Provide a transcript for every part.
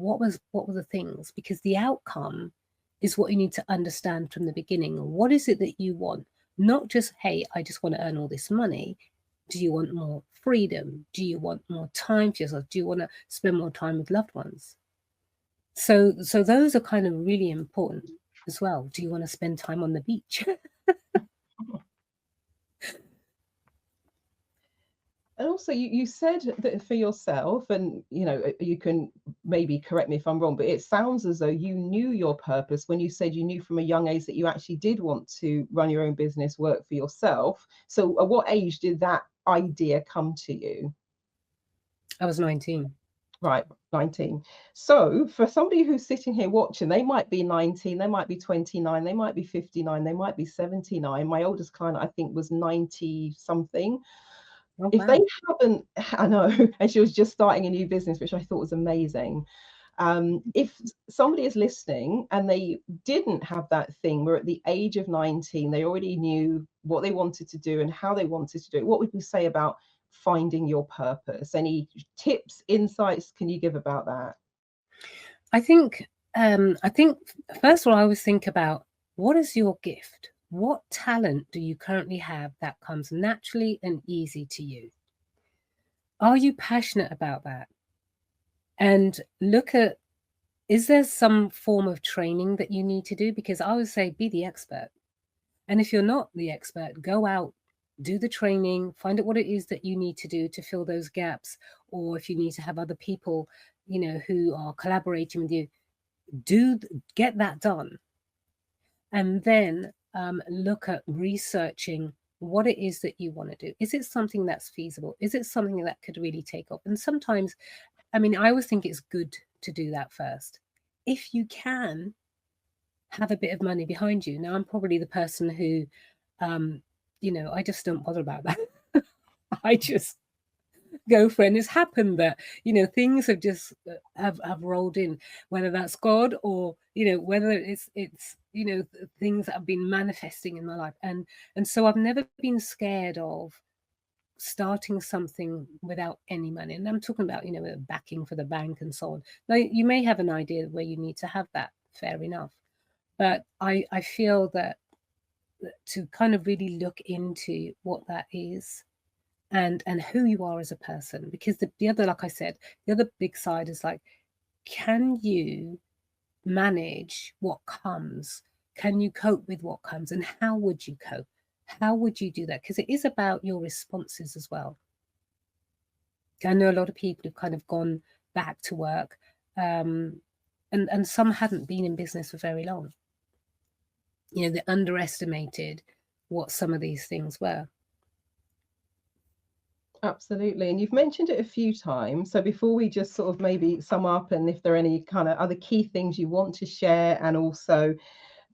what were the things? Because the outcome is what you need to understand from the beginning. What is it that you want? Not just, hey, I just want to earn all this money. Do you want more freedom? Do you want more time for yourself? Do you want to spend more time with loved ones? So those are kind of really important as well. Do you want to spend time on the beach? And also, you said that for yourself, and you can maybe correct me if I'm wrong, but it sounds as though you knew your purpose when you said you knew from a young age that you actually did want to run your own business, work for yourself. So at what age did that idea come to you? I was 19. Right, 19. So for somebody who's sitting here watching, they might be 19, they might be 29, they might be 59, they might be 79. My oldest client, I think, was 90 something. Oh, If they wow. haven't, I know, and she was just starting a new business, which I thought was amazing. If somebody is listening and they didn't have that thing where at the age of 19 they already knew what they wanted to do and how they wanted to do it, what would you say about finding your purpose? Any tips, insights can you give about that? I think first of all, I always think about what is your gift? What talent do you currently have that comes naturally and easy to you? Are you passionate about that? And look at, is there some form of training that you need to do? Because I would say be the expert. And if you're not the expert, go out, do the training, find out what it is that you need to do to fill those gaps. Or if you need to have other people, who are collaborating with you, do get that done. And then look at researching what it is that you want to do. Is it something that's feasible? Is it something that could really take off? And sometimes, I mean, I always think it's good to do that first. If you can have a bit of money behind you. Now, I'm probably the person who, um, I just don't bother about that. I just go for it. And it's happened that, things have just have rolled in, whether that's God or, whether it's, things that have been manifesting in my life. And so I've never been scared of starting something without any money. And I'm talking about, backing for the bank and so on. Now, you may have an idea where you need to have that, fair enough. But I feel that to kind of really look into what that is and who you are as a person, because the other, like I said, the other big side is like, can you manage what comes? Can you cope with what comes? And how would you cope? How would you do that? Because it is about your responses as well. I know a lot of people have kind of gone back to work, um, and some hadn't been in business for very long. They underestimated what some of these things were. Absolutely. And you've mentioned it a few times. So before we just sort of maybe sum up, and if there are any kind of other key things you want to share and also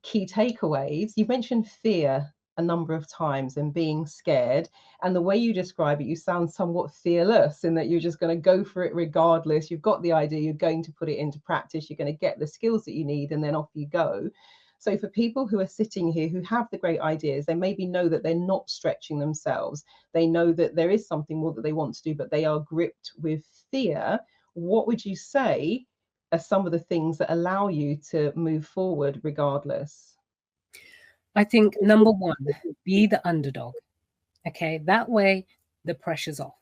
key takeaways, you've mentioned fear a number of times and being scared. And the way you describe it, you sound somewhat fearless in that you're just going to go for it regardless. You've got the idea, you're going to put it into practice, you're going to get the skills that you need, and then off you go. So for people who are sitting here who have the great ideas, they maybe know that they're not stretching themselves. They know that there is something more that they want to do, but they are gripped with fear. What would you say are some of the things that allow you to move forward regardless? I think number one, be the underdog. Okay. That way the pressure's off.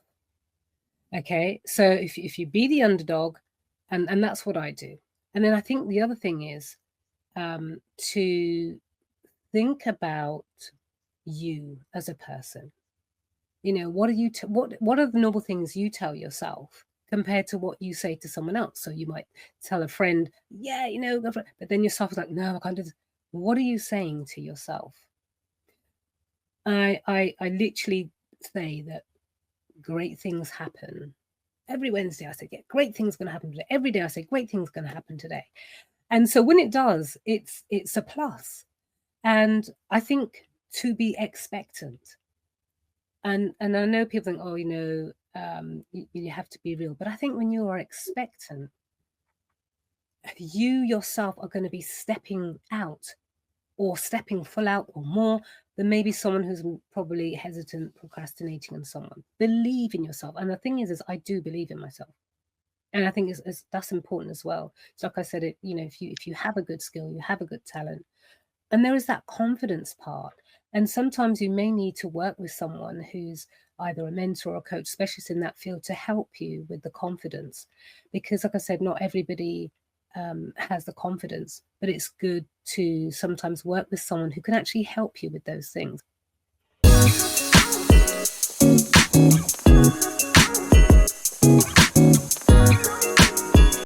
Okay. So if you be the underdog, and that's what I do. And then I think the other thing is to think about you as a person. What are what are the normal things you tell yourself compared to what you say to someone else? So you might tell a friend, yeah, go for it. But then yourself is like, no, I can't do this. What are you saying to yourself? I literally say that great things happen. Every Wednesday I say, yeah, great things gonna happen today. Every day I say, great things gonna happen today. And so when it does, it's a plus. And I think to be expectant. And I know people think, oh, you have to be real. But I think when you are expectant, you yourself are going to be stepping out or stepping full out or more than maybe someone who's probably hesitant, procrastinating, and so on. Believe in yourself. And the thing is I do believe in myself. And I think that's important as well. So like I said, if you have a good skill, you have a good talent, and there is that confidence part. And sometimes you may need to work with someone who's either a mentor or a coach specialist in that field to help you with the confidence, because like I said, not everybody has the confidence, but it's good to sometimes work with someone who can actually help you with those things.